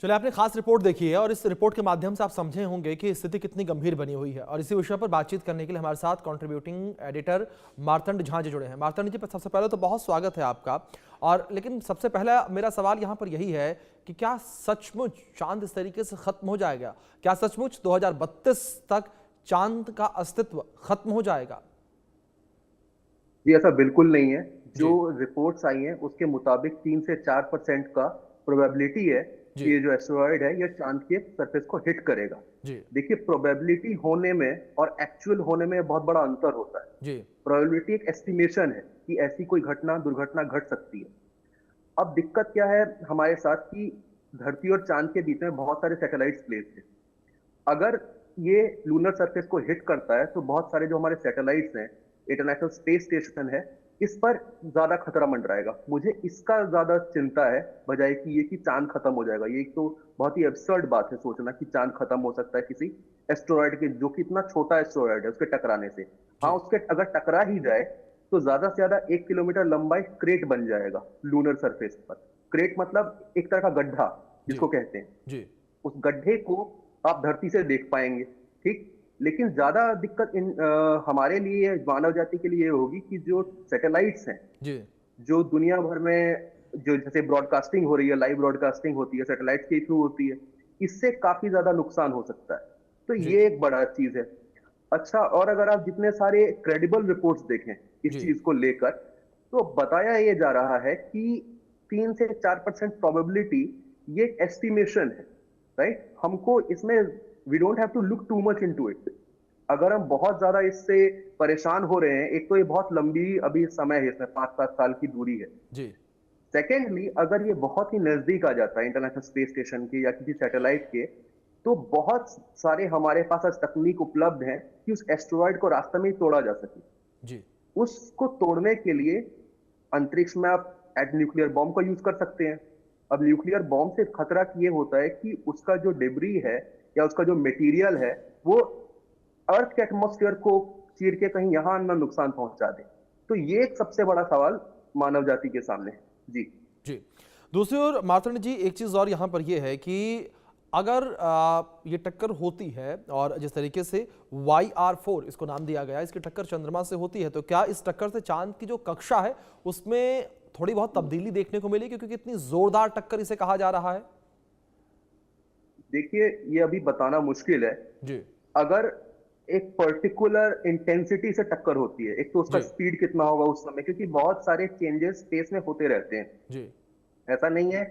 चलिए, आपने खास रिपोर्ट देखी है और इस रिपोर्ट के माध्यम से आप समझे होंगे कि स्थिति कितनी गंभीर बनी हुई है। और इसी विषय पर बातचीत करने के लिए हमारे साथ कंट्रीब्यूटिंग एडिटर मार्तंड झा जी जुड़े हैं। मार्तंड जी, सबसे पहले तो बहुत स्वागत है आपका। और लेकिन सबसे पहला मेरा सवाल यहाँ पर यही है कि क्या सचमुच चांद इस तरीके से खत्म हो जाएगा? क्या सचमुच 2032 तक चांद का अस्तित्व खत्म हो जाएगा? जी, ऐसा बिल्कुल नहीं है। जो जी रिपोर्ट्स आई हैं उसके मुताबिक 3 से 4% का प्रोबेबिलिटी है कि जी ये जो एस्टेरॉयड है ये चांद के सरफेस को हिट करेगा। जी देखिए, प्रोबेबिलिटी होने में और एक्चुअल होने में बहुत बड़ा अंतर होता है। जी प्रोबेबिलिटी एक एस्टिमेशन है कि ऐसी कोई घटना दुर्घटना घट सकती है। अब दिक्कत क्या है हमारे साथ कि धरती और चांद के बीच में बहुत सारे सैटेलाइट्स प्लेस्ड हैं। अगर ये लूनर सरफेस को हिट करता है तो बहुत सारे जो हमारे सैटेलाइट्स हैं, इंटरनेशनल स्पेस स्टेशन है, इस पर ज्यादा खतरा मंडराएगा। मुझे इसका ज्यादा चिंता है बजाय कि ये कि चांद खत्म हो जाएगा। ये एक तो बहुत ही एब्सर्ड बात है सोचना कि चांद खत्म हो सकता है किसी एस्टेरॉयड के, जो कि इतना छोटा एस्टेरॉयड है, उसके टकराने से। हाँ, जी उसके अगर टकरा ही जाए तो ज्यादा से ज्यादा 1 किलोमीटर लंबा एक क्रेट बन जाएगा लूनर सरफेस पर। क्रेट मतलब एक तरह का गड्ढा जी जिसको कहते हैं। जी उस गड्ढे को आप धरती से देख पाएंगे, ठीक। लेकिन ज्यादा दिक्कत हमारे लिए, मानव जाति के लिए ये होगी कि जो सैटेलाइट्स हैं, जी जो दुनिया भर में जो जैसे ब्रॉडकास्टिंग हो रही है, लाइव ब्रॉडकास्टिंग होती है, सैटेलाइट के थ्रू होती है, इससे काफी ज्यादा नुकसान हो सकता है। तो जी ये एक बड़ा चीज है। अच्छा, और अगर आप जितने सारे क्रेडिबल रिपोर्ट्स देखें इस जी चीज को लेकर, तो बताया ये जा रहा है कि 3 से 4% प्रोबेबिलिटी, ये एस्टिमेशन है, राइट। हमको इसमें we don't have to look too much into it. अगर हम बहुत ज्यादा इससे परेशान हो रहे हैं, एक तो ये बहुत लंबी अभी समय है, इसमें 5-7 साल की दूरी है। जी सेकेंडली, अगर ये बहुत ही नजदीक आ जाता है इंटरनेशनल स्पेस स्टेशन के या किसी सैटेलाइट के, तो बहुत सारे हमारे पास आज तकनीक उपलब्ध है कि उस एस्टेरॉयड को रास्ते में ही तोड़ा जा सके। जी उसको तोड़ने के लिए अंतरिक्ष में आप एट न्यूक्लियर बॉम्ब का यूज कर सकते हैं। अब न्यूक्लियर बॉम्ब से खतरा ये होता है कि उसका जो डिब्री है या उसका जो मटेरियल है, वो अर्थ के एटमॉस्फेयर को चीर के कहीं यहां ना नुकसान पहुंचा दे। तो ये एक सबसे बड़ा सवाल मानव जाति के सामने है। जी। जी। दूसरी ओर मार्तंड जी, एक चीज़ और यहाँ पर यह है कि अगर ये टक्कर होती है और जिस तरीके से YR4 इसको नाम दिया गया, इसकी टक्कर चंद्रमा से होती है, तो क्या इस टक्कर से चांद की जो कक्षा है उसमें थोड़ी बहुत तब्दीली देखने को मिलेगी, क्योंकि इतनी जोरदार टक्कर इसे कहा जा रहा है? देखिए, ये अभी बताना मुश्किल है। जी अगर एक पर्टिकुलर इंटेंसिटी से टक्कर होती है, एक तो उसका जी स्पीड कितना होगा उस समय, क्योंकि बहुत सारे चेंजेस स्पेस में होते रहते हैं। जी ऐसा नहीं है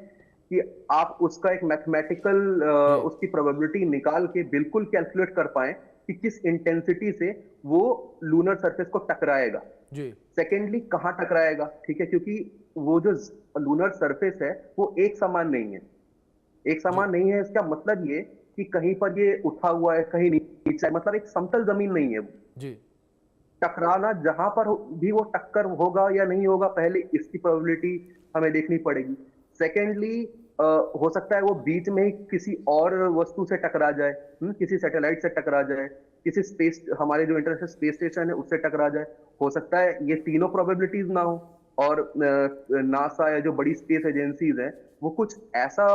कि आप उसका एक मैथमेटिकल जी उसकी प्रोबेबिलिटी निकाल के बिल्कुल कैलकुलेट कर पाए कि किस इंटेंसिटी से वो लूनर सरफेस को टकराएगा। जी सेकेंडली, कहां टकराएगा, ठीक है, क्योंकि वो जो लूनर सरफेस है वो एक समान नहीं है। एक जी समान नहीं है इसका मतलब ये कि कहीं पर ये उठा हुआ है, कहीं नीचे है, मतलब एक समतल जमीन नहीं है वो। जी टकराना जहां पर भी वो टक्कर होगा या नहीं होगा, पहले इसकी प्रोबेबिलिटी हमें देखनी पड़ेगी। सेकेंडली, हो सकता है वो बीच में ही किसी और वस्तु से टकरा जाए, किसी सैटेलाइट से टकरा जाए, किसी स्पेस, हमारे जो इंटरनेशनल स्पेस स्टेशन है उससे टकरा जाए। हो सकता है ये तीनों प्रोबेबिलिटीज ना हो, और नासा या जो बड़ी स्पेस एजेंसीज हैं वो कुछ ऐसा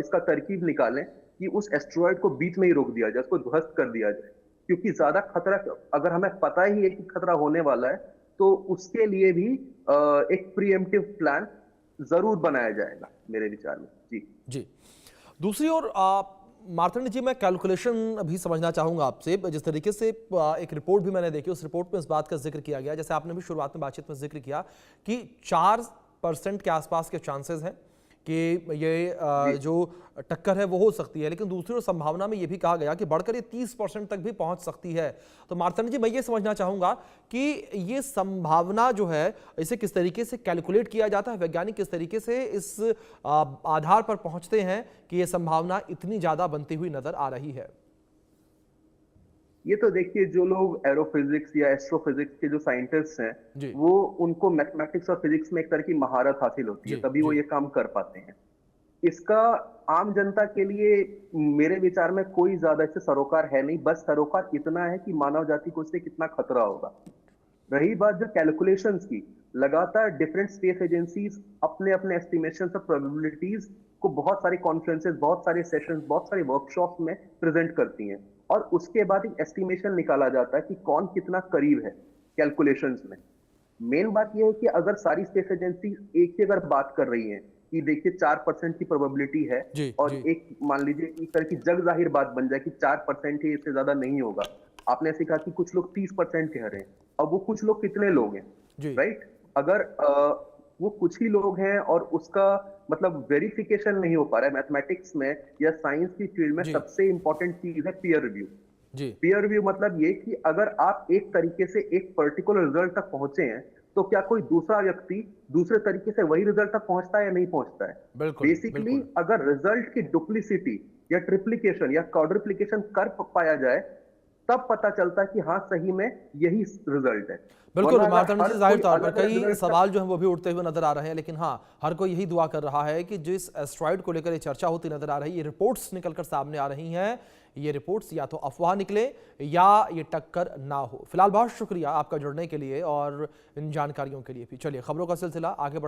इसका तरकीब निकालें कि उस एस्ट्रॉयड को बीच में ही रोक दिया जाए, उसको ध्वस्त कर दिया जाए। क्योंकि ज्यादा खतरा, अगर हमें पता ही है कि खतरा होने वाला है, तो उसके लिए भी एक प्रीएम्प्टिव प्लान जरूर बनाया जाएगा मेरे विचार में। जी। जी। दूसरी ओर मार्तंड जी, मैं कैलकुलेशन अभी समझना चाहूंगा आपसे। जिस तरीके से एक रिपोर्ट भी मैंने देखी, उस रिपोर्ट में इस बात का जिक्र किया गया, जैसे आपने भी शुरुआत में बातचीत में जिक्र किया, कि 4% के आसपास के चांसेस हैं कि ये जी। जो टक्कर है वो हो सकती है। लेकिन दूसरी ओर संभावना में ये भी कहा गया कि बढ़कर ये 30% तक भी पहुंच सकती है। तो मार्तंड जी, मैं ये समझना चाहूंगा कि ये संभावना जो है, इसे किस तरीके से कैलकुलेट किया जाता है, वैज्ञानिक किस तरीके से इस आधार पर पहुंचते हैं कि ये संभावना इतनी ज्यादा बनती हुई नजर आ रही है? ये तो देखिए, जो लोग एरोफिजिक्स या एस्ट्रोफिजिक्स के जो साइंटिस्ट हैं, जी वो, उनको मैथमेटिक्स और फिजिक्स में एक तरह की महारत हासिल होती है, जी तभी वो जी ये काम कर पाते हैं। इसका आम जनता के लिए मेरे विचार में कोई ज्यादा इससे सरोकार है नहीं। बस सरोकार इतना है कि मानव जाति को इससे कितना खतरा होगा। रही बात जो कैलकुलेशंस की, लगातार डिफरेंट स्पेस एजेंसीज अपने अपने एस्टिमेशन और प्रोबेबिलिटीज को बहुत सारे कॉन्फ्रेंसेस, बहुत सारे सेशंस, बहुत सारे वर्कशॉप में प्रेजेंट करती हैं और उसके बाद एक एस्टिमेशन निकाला जाता है कि कौन कितना करीब है कैलकुलेशंस में। मेन बात यह है कि अगर सारी स्पेस एजेंसी एक ही अगर बात कर रही हैं कि देखिए 4% की प्रोबेबिलिटी है जी और जी एक मान लीजिए एक तरह की जग जाहिर बात बन जाए कि 4% ही, इससे ज्यादा नहीं होगा। आपने ऐसे कहा कि कुछ लोग 30% कह रहे हैं, अब वो कुछ लोग कितने लोग हैं, जी राइट? अगर वो कुछ ही लोग हैं और उसका मतलब वेरिफिकेशन नहीं हो पा रहा है मैथमेटिक्स में या साइंस की फील्ड में, जी सबसे इंपॉर्टेंट चीज है पीयर रिव्यू। जी पीयर रिव्यू मतलब ये कि अगर आप एक तरीके से एक पर्टिकुलर रिजल्ट तक पहुंचे हैं तो क्या कोई दूसरा व्यक्ति दूसरे तरीके से वही रिजल्ट तक पहुंचता है या नहीं पहुंचता है। बिल्कुल बेसिकली बिल्कुल अगर रिजल्ट की डुप्लीसिटी या ट्रिप्लीकेशन या क्वाड्रिप्लीकेशन कर पाया जाए तब पता चलता है कि हाँ सही में यही रिजल्ट है। बिल्कुल वरना अगर मार्तंड हर जी, जाहिर कोई तौर पर अलग अलग कई रिजल्ट तक सवाल जो हैं वो भी उठते हुए नजर आ रहे हैं, लेकिन हाँ, हर कोई यही दुआ कर रहा है कि जिस एस्ट्रॉइड को लेकर ये चर्चा होती नजर आ रही है, ये रिपोर्ट्स निकलकर सामने आ रही हैं, ये रिपोर्ट्स या तो अफवाह निकले या ये टक्कर ना हो। फिलहाल बहुत शुक्रिया आपका जुड़ने के लिए और इन जानकारियों के लिए भी। चलिए खबरों का सिलसिला आगे बढ़ाएं।